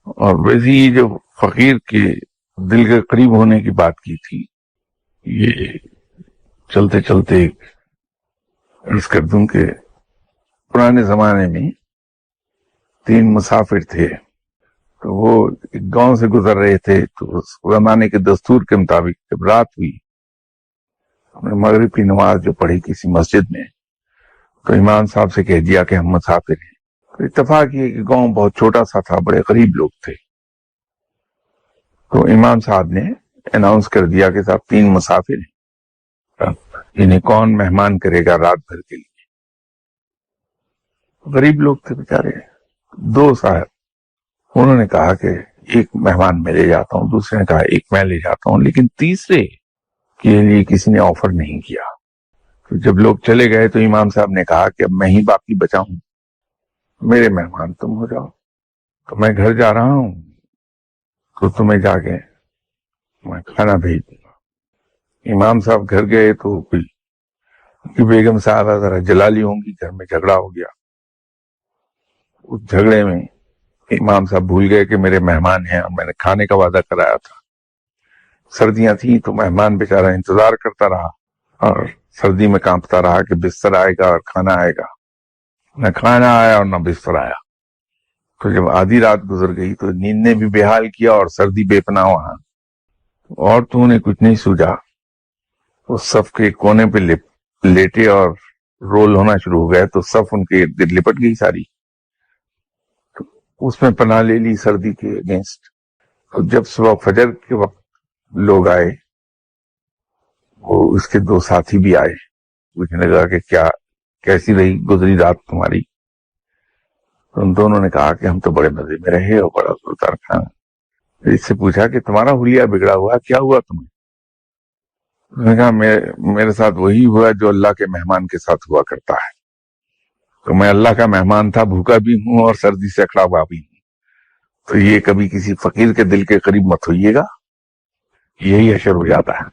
اور ویسے ہی جو فقیر کے دل کے قریب ہونے کی بات کی تھی، یہ چلتے چلتے عرض کر دوں کہ پرانے زمانے میں 3 مسافر تھے، تو وہ ایک گاؤں سے گزر رہے تھے، تو اس زمانے کے دستور کے مطابق جب رات ہوئی، ہم نے مغرب کی نماز جو پڑھی کسی مسجد میں، تو امام صاحب سے کہہ دیا کہ ہم مسافر ہیں۔ تو اتفاق یہ کہ گاؤں بہت چھوٹا سا تھا، بڑے غریب لوگ تھے، تو امام صاحب نے اناؤنس کر دیا کہ صاحب 3 مسافر ہیں، انہیں کون مہمان کرے گا رات بھر کے لیے۔ غریب لوگ تھے بیچارے، 2 صاحب، انہوں نے کہا کہ ایک مہمان میں لے جاتا ہوں، دوسرے نے کہا ایک میں لے جاتا ہوں، لیکن تیسرے کے لیے کسی نے آفر نہیں کیا۔ تو جب لوگ چلے گئے تو امام صاحب نے کہا کہ اب میں ہی باقی بچا ہوں، میرے مہمان تم ہو جاؤ، تو میں گھر جا رہا ہوں، تو تمہیں جا کے میں کھانا بھیج دوں گا۔ امام صاحب گھر گئے تو کوئی بیگم صاحبہ ذرا جلالی ہوں گی، گھر میں جھگڑا ہو گیا۔ اس جھگڑے میں امام صاحب بھول گئے کہ میرے مہمان ہیں اور میں نے کھانے کا وعدہ کرایا تھا۔ سردیاں تھیں تو مہمان بیچارہ انتظار کرتا رہا اور سردی میں کانپتا رہا کہ بستر آئے گا اور کھانا آئے گا۔ نہ کھانا آیا اور نہ بستر آیا۔ تو جب آدھی رات گزر گئی تو نیند نے بھی بے حال کیا اور سردی بے پناہ وہاں، اور تو نے کچھ نہیں سوجا، اس صف کے کونے پہ لیٹے اور رول ہونا شروع ہو گئے، تو صف ان کے ارد گرد لپٹ گئی ساری، تو اس میں پناہ لے لی سردی کے اگینسٹ۔ تو جب صبح فجر کے وقت لوگ آئے، وہ اس کے 2 ساتھی بھی آئے، پوچھنے لگا کہ کیسی رہی گزری رات تمہاری؟ تو ان دونوں نے کہا کہ ہم تو بڑے مزے میں رہے اور بڑا زوردار کھانا۔ پھر اس سے پوچھا کہ تمہارا حلیہ بگڑا ہوا، کیا ہوا تمہیں؟ انہوں نے کہا میرے ساتھ وہی ہوا جو اللہ کے مہمان کے ساتھ ہوا کرتا ہے، تو میں اللہ کا مہمان تھا، بھوکا بھی ہوں اور سردی سے اکڑا ہوا بھی ہوں، تو یہ کبھی کسی فقیر کے دل کے قریب مت ہوئیے گا، یہی اشر ہو جاتا ہے۔